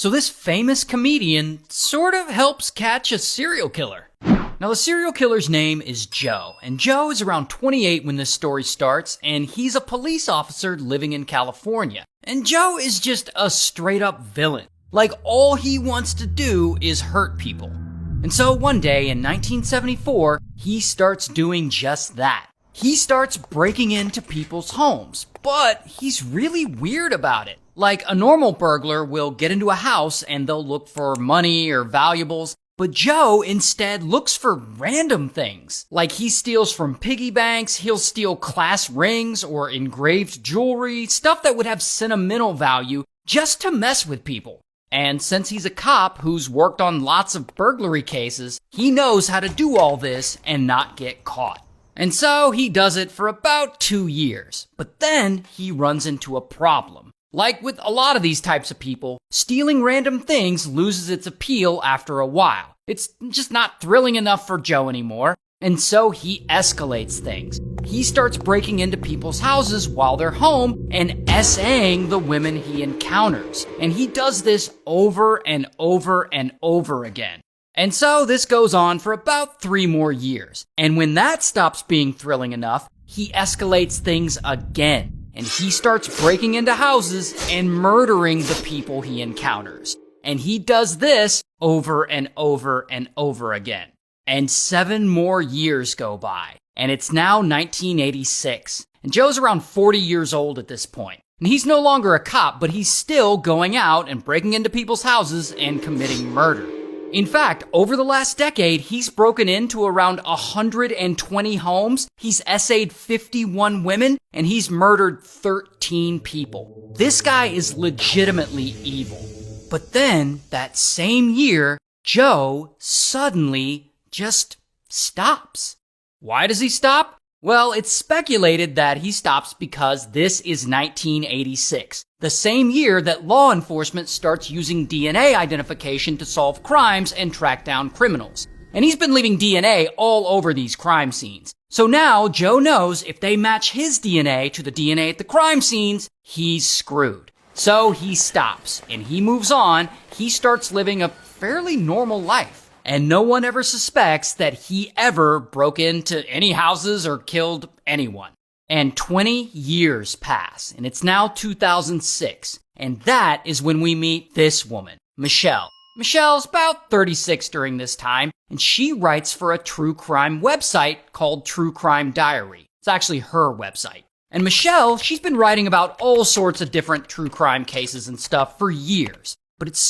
So this famous comedian sort of helps catch a serial killer. Now the serial killer's name is Joe, and Joe is around 28 when this story starts, and he's a police officer living in California. And Joe is just a straight up villain. Like all he wants to do is hurt people. And so one day in 1974, he starts doing just that. He starts breaking into people's homes, but he's really weird about it. Like a normal burglar will get into a house and they'll look for money or valuables, but Joe instead looks for random things. Like he steals from piggy banks, he'll steal class rings or engraved jewelry, stuff that would have sentimental value just to mess with people. And since he's a cop who's worked on lots of burglary cases, he knows how to do all this and not get caught. And so he does it for about 2 years. But then he runs into a problem. Like with a lot of these types of people, stealing random things loses its appeal after a while. It's just not thrilling enough for Joe anymore. And so he escalates things. He starts breaking into people's houses while they're home and SAing the women he encounters. And he does this over and over and over again. And so this goes on for about 3 more years. And when that stops being thrilling enough, he escalates things again. And he starts breaking into houses and murdering the people he encounters. And he does this over and over and over again. And 7 more years go by. And it's now 1986. And Joe's around 40 years old at this point. And he's no longer a cop, but he's still going out and breaking into people's houses and committing murder. In fact, over the last decade, he's broken into around 120 homes, he's essayed 51 women, and he's murdered 13 people. This guy is legitimately evil. But then, that same year, Joe suddenly just stops. Why does he stop? Well, it's speculated that he stops because this is 1986, the same year that law enforcement starts using DNA identification to solve crimes and track down criminals. And he's been leaving DNA all over these crime scenes. So now Joe knows if they match his DNA to the DNA at the crime scenes, he's screwed. So he stops and he moves on. He starts living a fairly normal life. And no one ever suspects that he ever broke into any houses or killed anyone. And 20 years pass, and it's now 2006. And that is when we meet this woman, Michelle. Michelle's about 36 during this time, and she writes for a true crime website called True Crime Diary. It's actually her website. And Michelle, she's been writing about all sorts of different true crime cases and stuff for years. But it's